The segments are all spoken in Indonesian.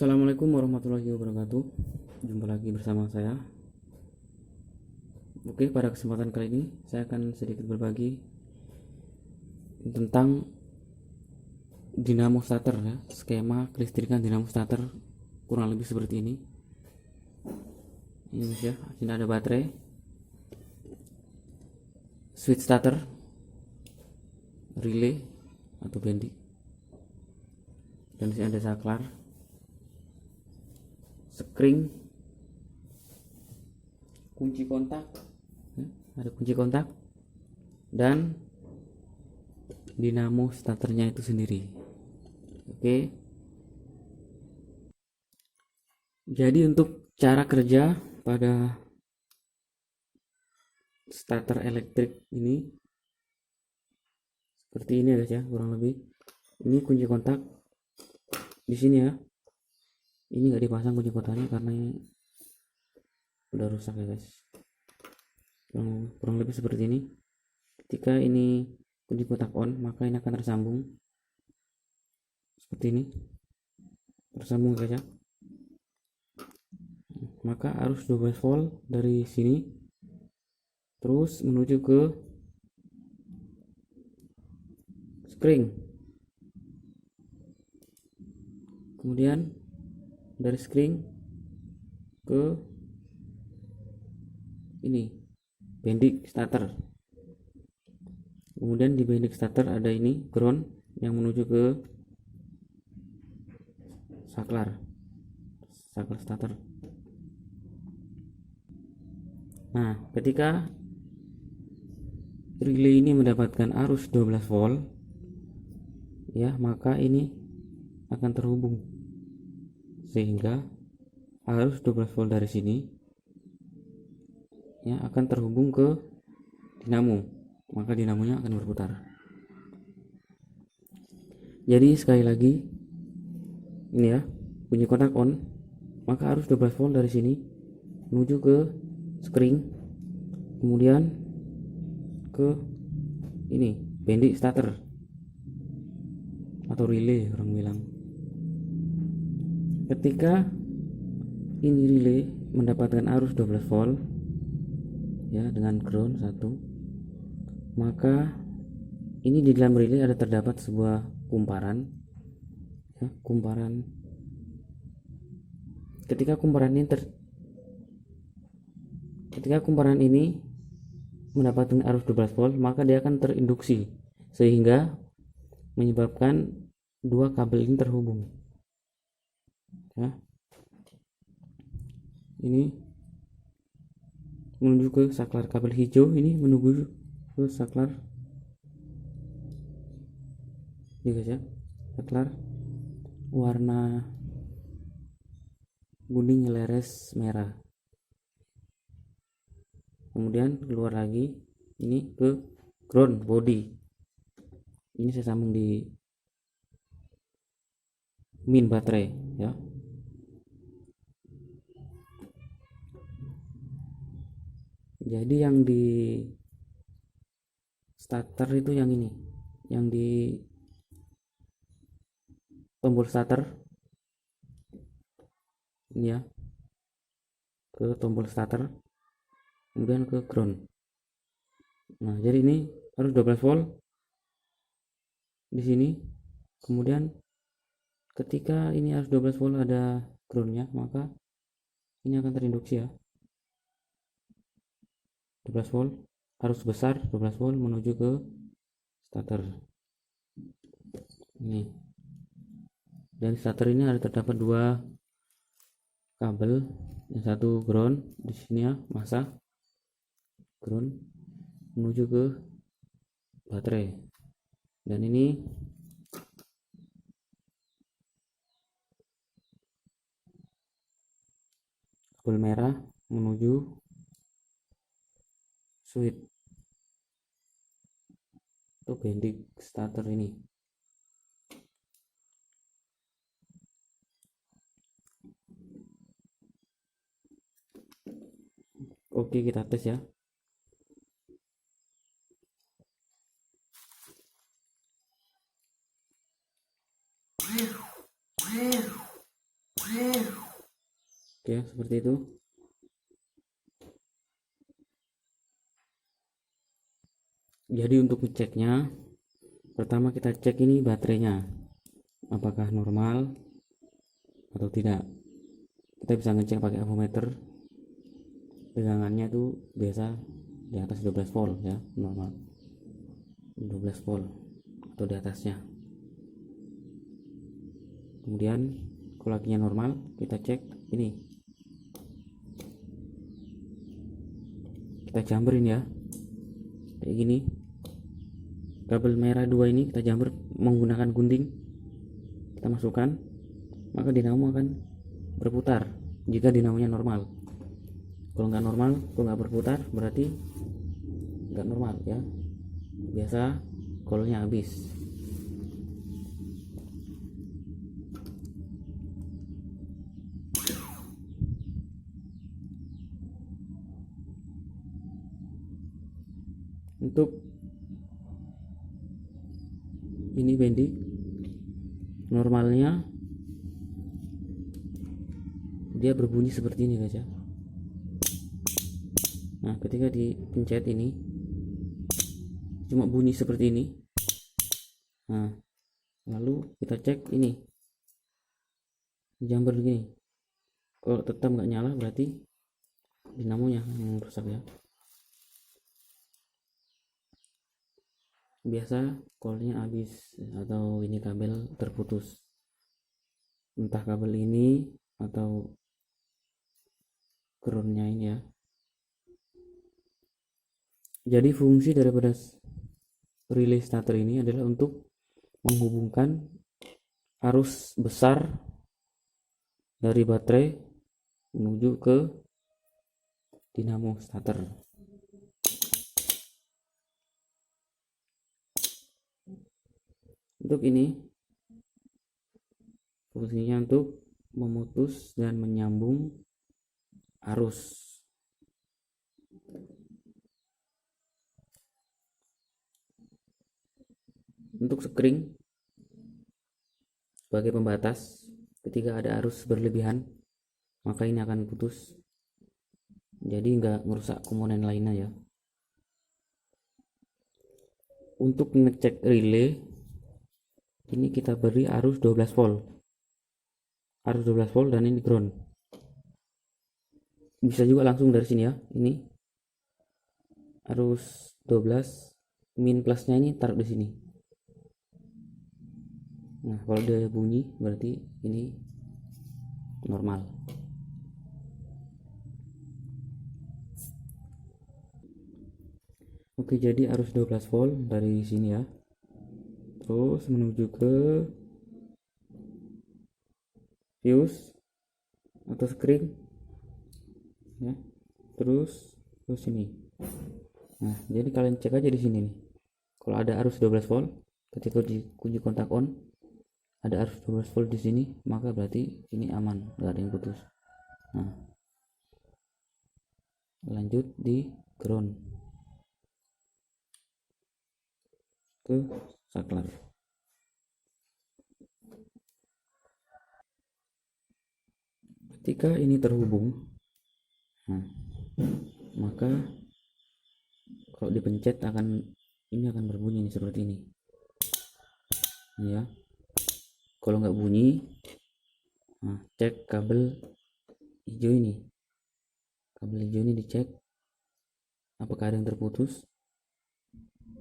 Assalamualaikum warahmatullahi wabarakatuh. Jumpa lagi bersama saya. Oke, pada kesempatan kali ini saya akan sedikit berbagi tentang dinamo starter ya. Skema kelistrikan dinamo starter kurang lebih seperti ini. Ini ya, sini ada baterai, switch starter, relay atau bendik, dan di sini ada saklar, spring, kunci kontak, ada kunci kontak, dan dinamo starternya itu sendiri. Oke, jadi untuk cara kerja pada starter elektrik ini seperti ini guys ya, kurang lebih. Ini kunci kontak di sini ya. Ini nggak dipasang kunci kontaknya karena udah rusak ya guys. Kurang lebih seperti ini. Ketika ini kunci kontak on, maka ini akan tersambung seperti ini, tersambung guys ya. Maka arus 12 volt dari sini terus menuju ke spring, kemudian dari spring ke ini bendik starter, kemudian di bendik starter ada ini ground yang menuju ke saklar starter. Nah, ketika relay ini mendapatkan arus 12 volt ya, maka ini akan terhubung sehingga arus 12 volt dari sini ya akan terhubung ke dinamo, maka dinamonya akan berputar. Jadi sekali lagi ini ya, kunci kontak on, maka arus 12 volt dari sini menuju ke spring, kemudian ke ini bendik starter atau relay orang bilang. Ketika ini relay mendapatkan arus 12 volt ya dengan ground 1, maka ini di dalam relay ada terdapat sebuah kumparan ya, ketika kumparan ini mendapatkan arus 12 volt, maka dia akan terinduksi sehingga menyebabkan dua kabel ini terhubung ya. Ini menuju ke saklar, kabel hijau ini menuju ke saklar ini guys ya, saklar warna kuning leres merah, kemudian keluar lagi ini ke ground body. Ini saya sambung di min baterai ya. Jadi yang di starter itu yang ini, yang di tombol starter ini ya, ke tombol starter, kemudian ke ground. Nah, jadi ini harus 12 volt di sini, kemudian ketika ini harus 12 volt ada groundnya, maka ini akan terinduksi ya, 12 volt harus besar, 12 volt menuju ke starter ini. Dan starter ini ada terdapat dua kabel, yang satu ground di sini ya, masa ground menuju ke baterai, dan ini kabel merah menuju switch atau bendik starter ini. Oke, kita tes ya. seperti itu. Jadi untuk ngeceknya, pertama kita cek ini baterainya apakah normal atau tidak. Kita bisa ngecek pakai avometer, tegangannya itu biasa di atas 12 volt ya, normal 12 volt atau di atasnya. Kemudian kalau lakinya normal, kita cek ini, kita jamberin ya, kayak gini. Kabel merah 2 ini kita jamber menggunakan gunting, kita masukkan, maka dinamo akan berputar jika dinamonya normal. Kalau nggak normal, kalau nggak berputar berarti nggak normal ya, biasa kolnya habis. Untuk ini bendi normalnya dia berbunyi seperti ini guys ya. Nah ketika dipencet ini cuma bunyi seperti ini. Nah lalu kita cek ini jumper begini, kalau tetap nggak nyala berarti dinamonya yang rusak ya. Biasa kolnya habis atau ini kabel terputus, entah kabel ini atau groundnya ini ya. Jadi fungsi daripada relay starter ini adalah untuk menghubungkan arus besar dari baterai menuju ke dinamo starter. Untuk ini fungsinya untuk memutus dan menyambung arus. Untuk sekring sebagai pembatas, ketika ada arus berlebihan maka ini akan putus, jadi nggak merusak komponen lainnya ya. Untuk ngecek relay ini kita beri arus 12 volt, arus 12 volt dan ini ground. Bisa juga langsung dari sini ya, ini arus 12, min plusnya ini taruh di sini. Nah kalau dia bunyi berarti ini normal. Oke, jadi arus 12 volt dari sini ya, terus menuju ke fuse atau screen ya, terus ke sini. Nah jadi kalian cek aja di sini nih, kalau ada arus 12 volt ketika dikunci kontak on ada arus 12 volt di sini, maka berarti ini aman, nggak ada yang putus. Nah lanjut di ground ke saklar. Ketika ini terhubung, nah, maka kalau dipencet ini akan berbunyi nih, seperti ini ya. Kalau nggak bunyi, nah, cek kabel hijau ini, kabel hijau ini dicek apakah ada yang terputus.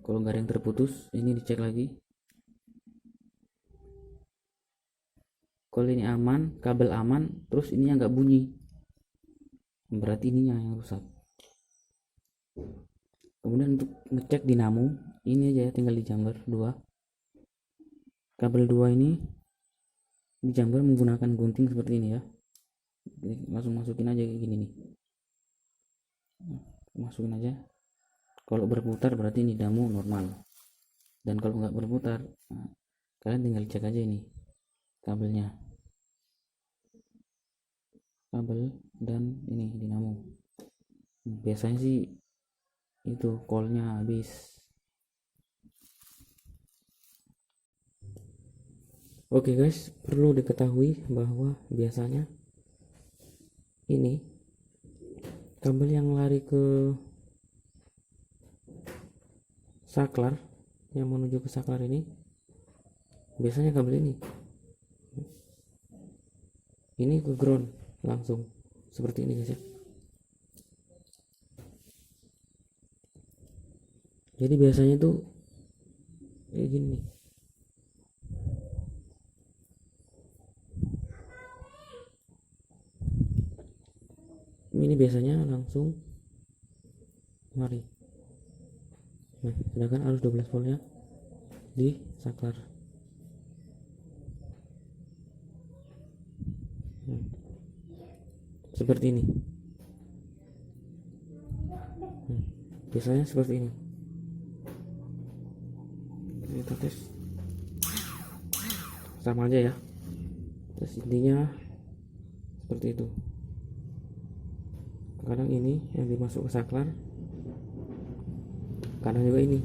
Kalau nggak ada yang terputus, ini dicek lagi. Kalau ini aman, kabel aman, terus ininya nggak bunyi, berarti ininya yang rusak. Kemudian untuk ngecek dinamo, ini aja tinggal dijamber 2. Kabel 2 ini dijamber menggunakan gunting seperti ini ya. Jadi langsung masukin aja kayak gini nih. Masukin aja. Kalau berputar berarti ini dinamo normal. Dan kalau nggak berputar, nah, kalian tinggal cek aja ini kabelnya, kabel dan ini dinamo. Biasanya sih itu kolnya habis. Oke guys, perlu diketahui bahwa biasanya ini kabel yang lari ke saklar, yang menuju ke saklar ini biasanya kabel ini ke ground langsung seperti ini guys ya. Jadi biasanya tuh kayak gini nih. Ini biasanya langsung mari. Nah, sedangkan arus 12 voltnya di saklar. Seperti ini. Biasanya seperti ini. Kita tes sama aja ya. Terus intinya seperti itu. Kadang ini yang dimasuk ke saklar, kadang juga ini.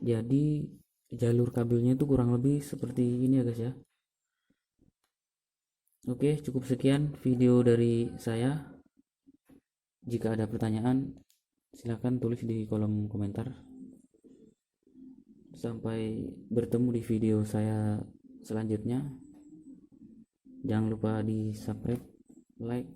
Jadi jalur kabelnya itu kurang lebih seperti ini ya guys ya. Oke, cukup sekian video dari saya. Jika ada pertanyaan, silahkan tulis di kolom komentar. Sampai bertemu di video saya selanjutnya. Jangan lupa di subscribe, like,